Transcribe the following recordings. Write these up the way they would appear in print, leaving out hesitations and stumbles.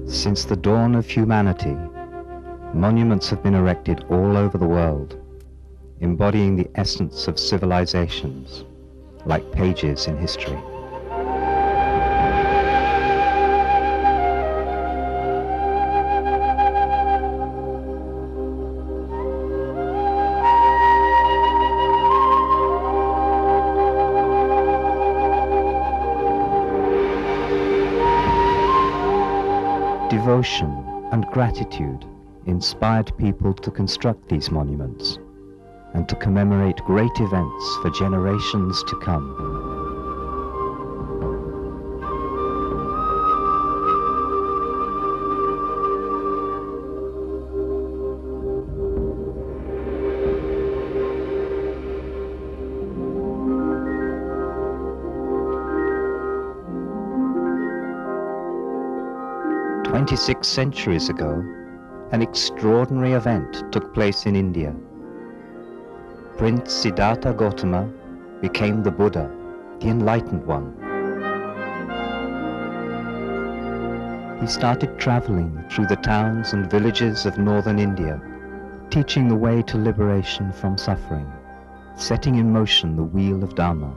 Since the dawn of humanity, monuments have been erected all over the world, embodying the essence of civilizations, like pages in history. Devotion and gratitude inspired people to construct these monuments and to commemorate great events for generations to come. "26 centuries ago, an extraordinary event took place in India. Prince Siddhartha Gautama became the Buddha, the Enlightened One. He started traveling through the towns and villages of northern India, teaching the way to liberation from suffering, setting in motion the wheel of Dharma.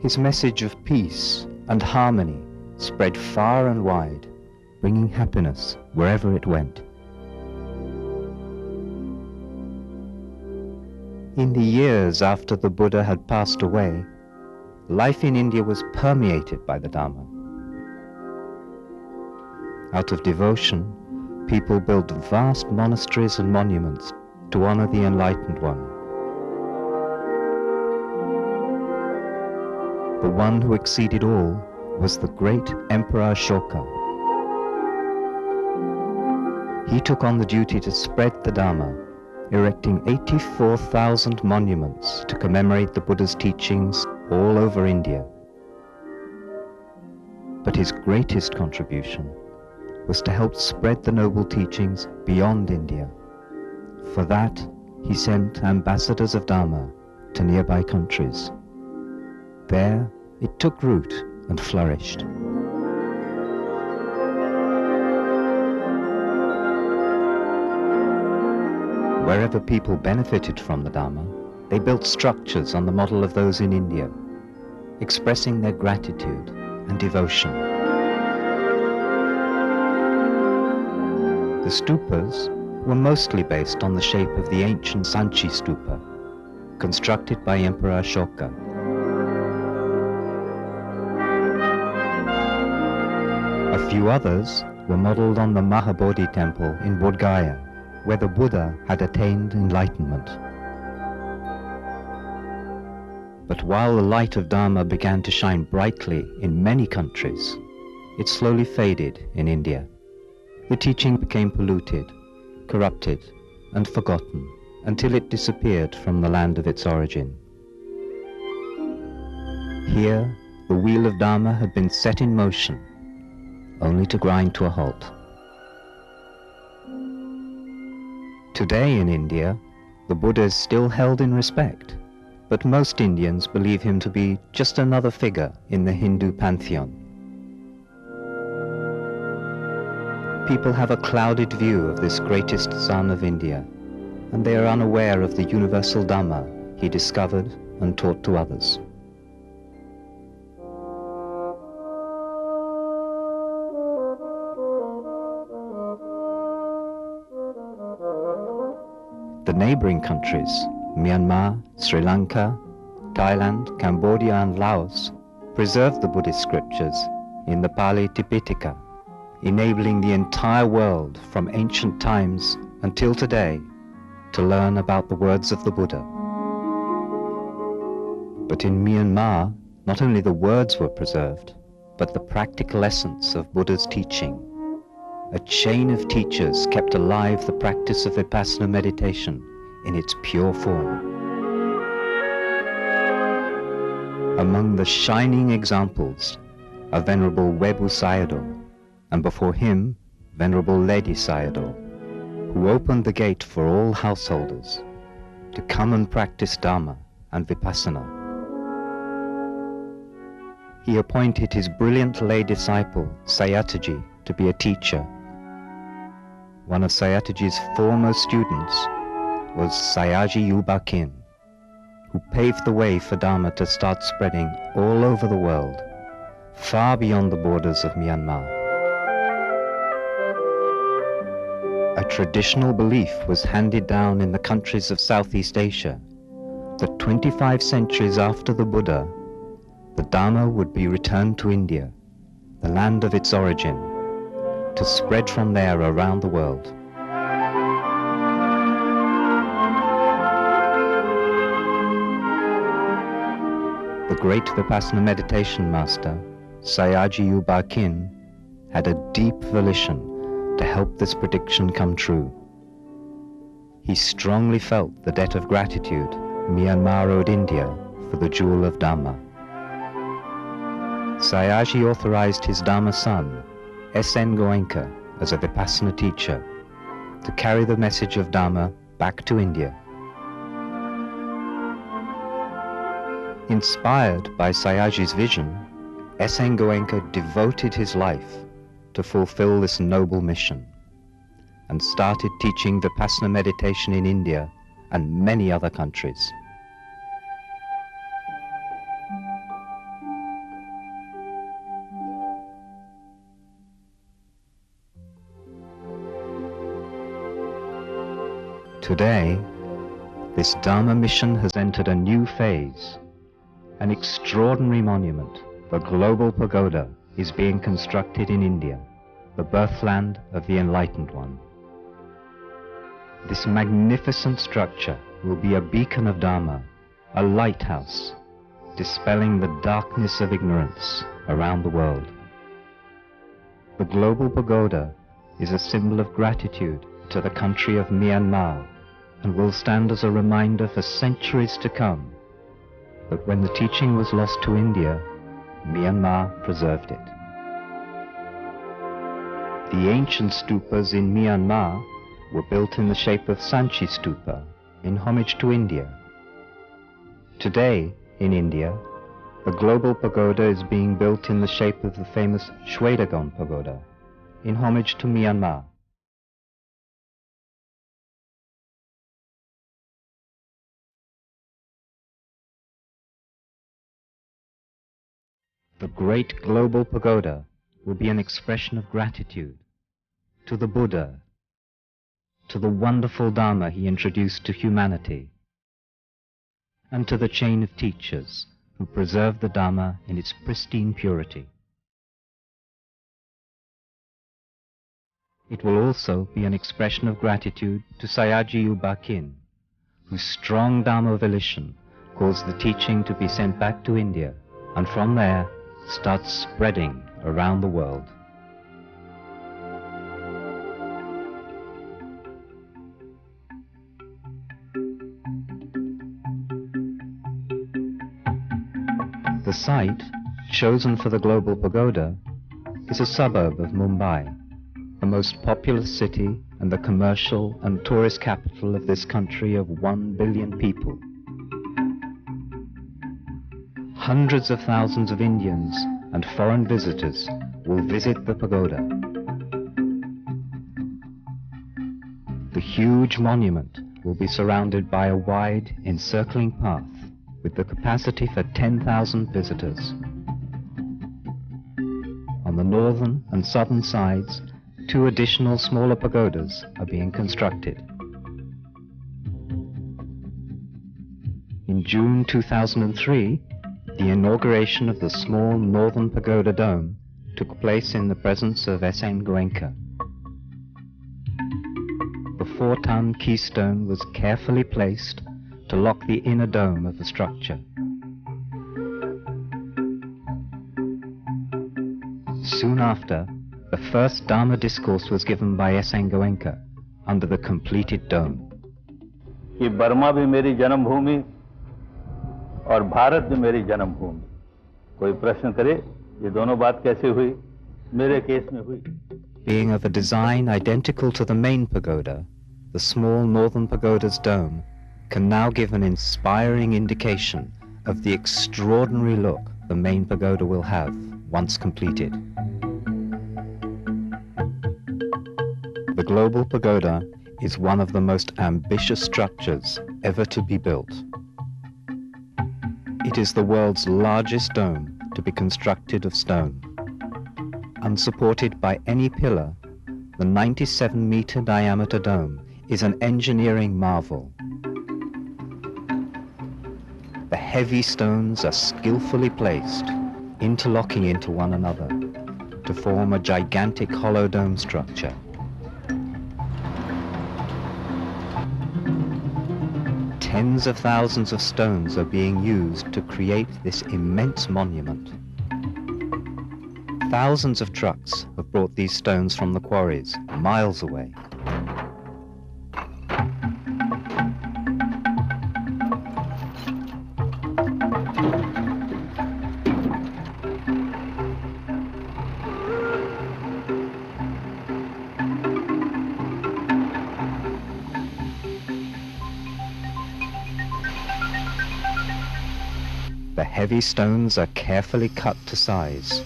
His message of peace and harmony spread far and wide, bringing happiness wherever it went. In the years after the Buddha had passed away, life in India was permeated by the Dharma. Out of devotion, people built vast monasteries and monuments to honor the Enlightened One. The one who exceeded all was the great Emperor Ashoka. He took on the duty to spread the Dharma, erecting 84,000 monuments to commemorate the Buddha's teachings all over India. But his greatest contribution was to help spread the noble teachings beyond India. For that, he sent ambassadors of Dharma to nearby countries. There, it took root and flourished. Wherever people benefited from the Dharma, they built structures on the model of those in India, expressing their gratitude and devotion. The stupas were mostly based on the shape of the ancient Sanchi stupa, constructed by Emperor Ashoka. A few others were modeled on the Bodh temple in Bodh, Gaya, where the Buddha had attained enlightenment. But while the light of Dharma began to shine brightly in many countries, it slowly faded in India. The teaching became polluted, corrupted, and forgotten until it disappeared from the land of its origin. Here, the wheel of Dharma had been set in motion, only to grind to a halt. Today in India, the Buddha is still held in respect, but most Indians believe him to be just another figure in the Hindu pantheon. People have a clouded view of this greatest son of India, and they are unaware of the universal Dhamma he discovered and taught to others. The neighboring countries, Myanmar, Sri Lanka, Thailand, Cambodia and Laos, preserved the Buddhist scriptures in the Pali Tipitaka, enabling the entire world from ancient times until today to learn about the words of the Buddha. But in Myanmar, not only the words were preserved, but the practical essence of Buddha's teaching. A chain of teachers kept alive the practice of Vipassana meditation in its pure form. Among the shining examples are Venerable Webu Sayadaw, and before him, Venerable Ledi Sayadaw, who opened the gate for all householders to come and practice Dharma and Vipassana. he appointed his brilliant lay disciple, Sayataji, to be a teacher. One of Sayataji's foremost students was Sayaji Yubakin, who paved the way for Dharma to start spreading all over the world, far beyond the borders of Myanmar. A traditional belief was handed down in the countries of Southeast Asia that 25 centuries after the Buddha, the Dharma would be returned to India, the land of its origin, to spread from there around the world. The great Vipassana meditation master, Sayaji Yubakin, had a deep volition to help this prediction come true. He strongly felt the debt of gratitude Myanmar owed India for the jewel of Dhamma. Sayaji authorized his Dharma son, S.N. Goenka, as a Vipassana teacher, to carry the message of Dharma back to India. Inspired by Sayaji's vision, S.N. Goenka devoted his life to fulfill this noble mission and started teaching Vipassana meditation in India and many other countries. Today, this Dharma mission has entered a new phase. An extraordinary monument, the global pagoda, is being constructed in India, the birthland of the Enlightened One. This magnificent structure will be a beacon of Dharma, a lighthouse, dispelling the darkness of ignorance around the world. The global pagoda is a symbol of gratitude to the country of Myanmar and will stand as a reminder for centuries to come that when the teaching was lost to India, Myanmar preserved it. The ancient stupas in Myanmar were built in the shape of Sanchi stupa, in homage to India. Today, in India, the global pagoda is being built in the shape of the famous Shwedagon pagoda, in homage to Myanmar. The great global pagoda will be an expression of gratitude to the Buddha, to the wonderful Dharma he introduced to humanity, and to the chain of teachers who preserved the Dharma in its pristine purity. It will also be an expression of gratitude to Sayaji Yubakin, whose strong Dharma volition caused the teaching to be sent back to India, and from there start spreading around the world. The site, chosen for the global pagoda, is a suburb of Mumbai, the most populous city and the commercial and tourist capital of this country of 1 billion people. Hundreds of thousands of Indians and foreign visitors will visit the pagoda. The huge monument will be surrounded by a wide, encircling path with the capacity for 10,000 visitors. On the northern and southern sides, 2 additional smaller pagodas are being constructed. In June 2003, the inauguration of the small northern pagoda dome took place in the presence of S.N. Goenka. The 4-ton keystone was carefully placed to lock the inner dome of the structure. Soon after, the first Dharma discourse was given by S.N. Goenka under the completed dome. कि Burma भी मेरी जन्मभूमि और भारत भी मेरी जन्मभूमि. कोई प्रश्न करे ये दोनों बात कैसे हुई? मेरे केस में हुई. Being of a design identical to the main pagoda, the small northern pagoda's dome can now give an inspiring indication of the extraordinary look the main pagoda will have once completed. The Global Pagoda is one of the most ambitious structures ever to be built. It is the world's largest dome to be constructed of stone. Unsupported by any pillar, the 97-meter diameter dome is an engineering marvel. The heavy stones are skillfully placed, interlocking into one another, to form a gigantic hollow dome structure. Tens of thousands of stones are being used to create this immense monument. Thousands of trucks have brought these stones from the quarries miles away. The heavy stones are carefully cut to size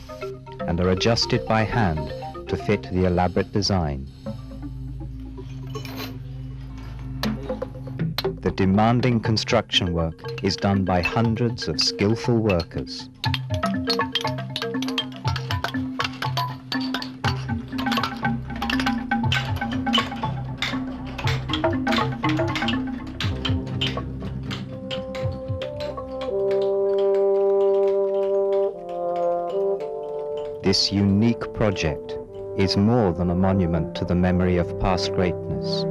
and are adjusted by hand to fit the elaborate design. The demanding construction work is done by hundreds of skillful workers. This unique project is more than a monument to the memory of past greatness.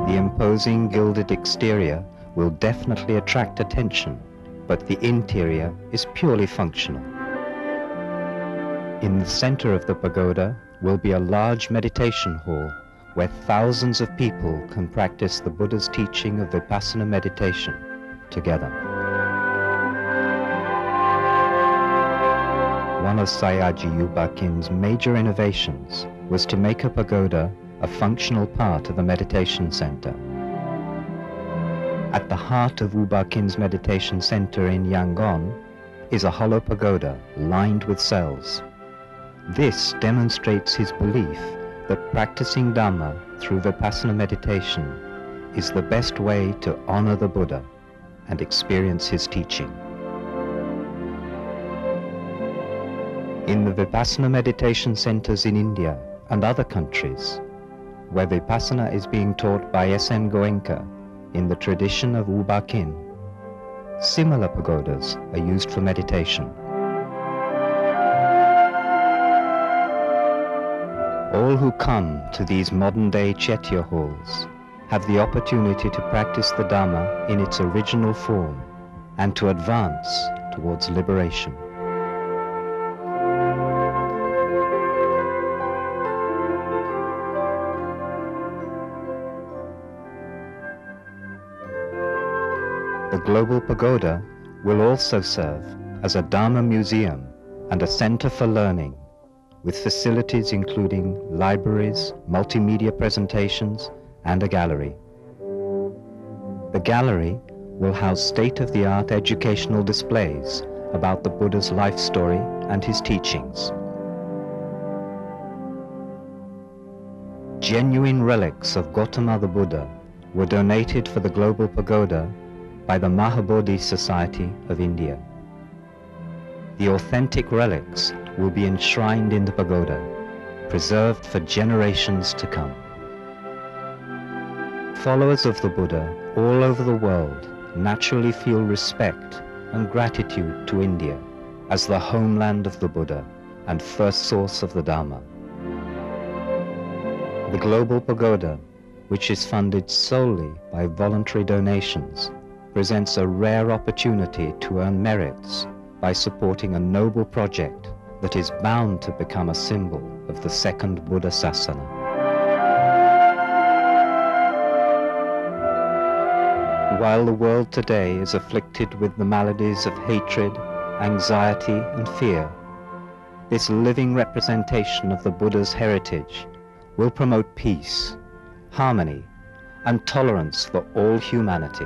The imposing gilded exterior will definitely attract attention, but the interior is purely functional. In the center of the pagoda will be a large meditation hall where thousands of people can practice the Buddha's teaching of Vipassana meditation together. One of Sayagyi Yubakin's major innovations was to make a pagoda a functional part of the meditation center. At the heart of Ubakin's meditation center in Yangon is a hollow pagoda lined with cells. This demonstrates his belief that practicing Dhamma through Vipassana meditation is the best way to honor the Buddha and experience his teaching. In the Vipassana meditation centers in India and other countries, where Vipassana is being taught by S.N. Goenka in the tradition of U Ba Khin, similar pagodas are used for meditation. All who come to these modern-day Chetya halls have the opportunity to practice the Dhamma in its original form and to advance towards liberation. The Global Pagoda will also serve as a Dharma museum and a center for learning, with facilities including libraries, multimedia presentations, and a gallery. The gallery will house state-of-the-art educational displays about the Buddha's life story and his teachings. Genuine relics of Gautama the Buddha were donated for the Global Pagoda by the Mahabodhi Society of India. The authentic relics will be enshrined in the pagoda, preserved for generations to come. Followers of the Buddha all over the world naturally feel respect and gratitude to India as the homeland of the Buddha and first source of the Dharma. The Global Pagoda, which is funded solely by voluntary donations, presents a rare opportunity to earn merits by supporting a noble project that is bound to become a symbol of the second Buddha Sasana. While the world today is afflicted with the maladies of hatred, anxiety, and fear, this living representation of the Buddha's heritage will promote peace, harmony, and tolerance for all humanity.